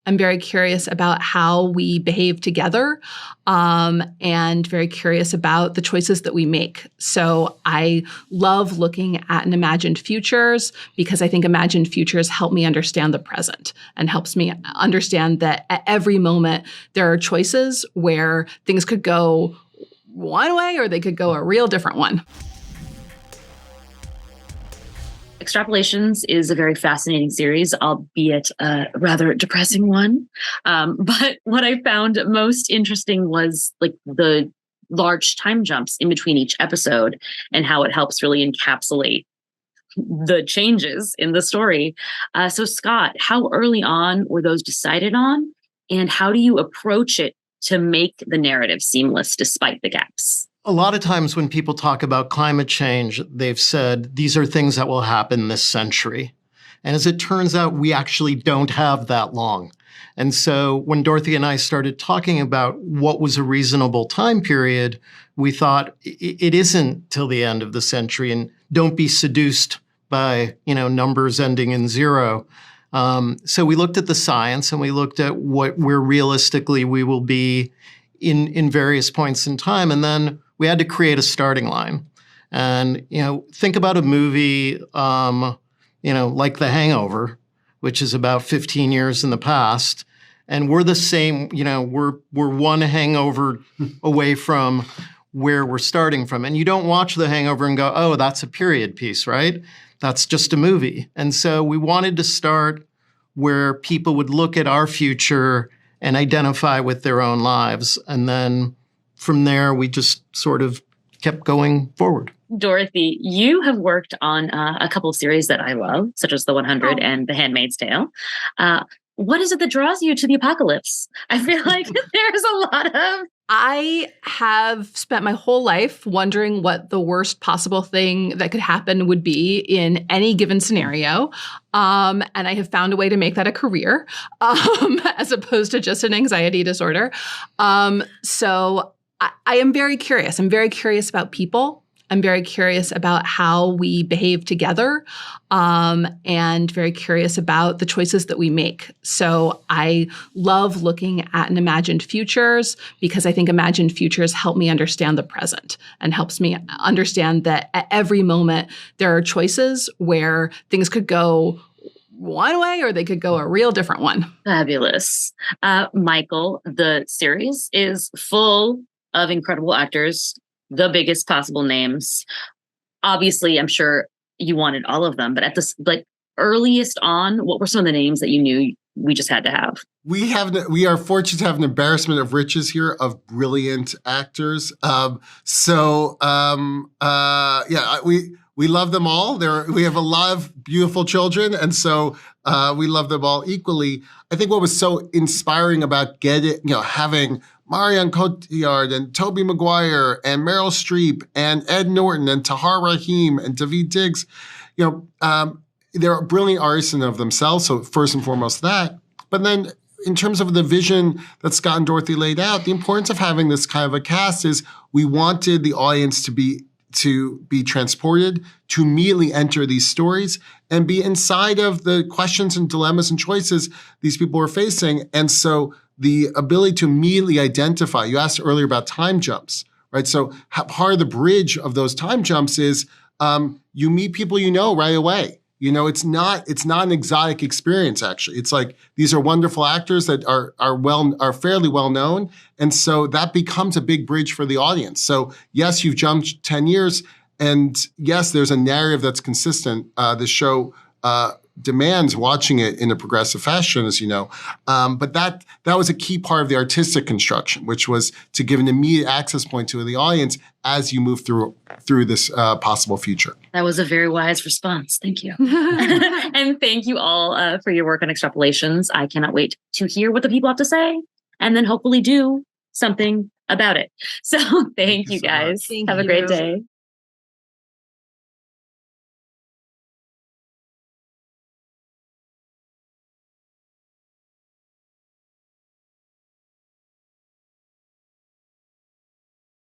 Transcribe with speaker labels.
Speaker 1: I'm very curious about how we behave together, and very curious about the choices that we make. So I love looking at an imagined futures because I think imagined futures help me understand the present and helps me understand that at every moment there are choices where things could go one way or they could go a real different one.
Speaker 2: Extrapolations is a very fascinating series, albeit a rather depressing one. But what I found most interesting was like the large time jumps in between each episode and how it helps really encapsulate the changes in the story. So Scott, how early on were those decided on? And how do you approach it to make the narrative seamless despite the gaps?
Speaker 3: A lot of times when people talk about climate change, they've said these are things that will happen this century. And as it turns out, we actually don't have that long. And so when Dorothy and I started talking about what was a reasonable time period, we thought it isn't till the end of the century, and don't be seduced by, numbers ending in zero. So we looked at the science and we looked at where realistically we will be in various points in time. And then we had to create a starting line. And, think about a movie, like The Hangover, which is about 15 years in the past. And we're the same, we're one hangover away from where we're starting from. And you don't watch The Hangover and go, oh, that's a period piece, right? That's just a movie. And so we wanted to start where people would look at our future and identify with their own lives. And then from there, we just sort of kept going forward.
Speaker 2: Dorothy, you have worked on a couple of series that I love, such as The 100 and The Handmaid's Tale. What is it that draws you to the apocalypse? I feel like there's a lot of...
Speaker 1: I have spent my whole life wondering what the worst possible thing that could happen would be in any given scenario. And I have found a way to make that a career, as opposed to just an anxiety disorder. So I am very curious. I'm very curious about people. I'm very curious about how we behave together, and very curious about the choices that we make. So I love looking at an imagined futures because I think imagined futures help me understand the present and helps me understand that at every moment there are choices where things could go one way or they could go a real different one.
Speaker 2: Fabulous. Michael, the series is full of incredible actors, the biggest possible names. Obviously, I'm sure you wanted all of them, but at this earliest on, what were some of the names that you knew we just had to have?
Speaker 4: We are fortunate to have an embarrassment of riches here of brilliant actors. We love them all. We have a lot of beautiful children, and so we love them all equally. I think what was so inspiring about having Marion Cotillard and Tobey Maguire and Meryl Streep and Ed Norton and Tahar Rahim and Daveed Diggs, they're brilliant artists in of themselves. So first and foremost that. But then in terms of the vision that Scott and Dorothy laid out, the importance of having this kind of a cast is we wanted the audience to be transported, to immediately enter these stories and be inside of the questions and dilemmas and choices these people were facing. And so the ability to immediately identify, you asked earlier about time jumps, right? So part of the bridge of those time jumps is you meet people right away. It's not an exotic experience, actually. It's like these are wonderful actors that are fairly well known. And so that becomes a big bridge for the audience. So yes, you've jumped 10 years. And yes, there's a narrative that's consistent. The show demands watching it in a progressive fashion, as you know. But that was a key part of the artistic construction, which was to give an immediate access point to the audience as you move through this possible future.
Speaker 2: That was a very wise response. Thank you. And thank you all for your work on Extrapolations. I cannot wait to hear what the people have to say and then hopefully do something about it. So thank you guys. Have a great day.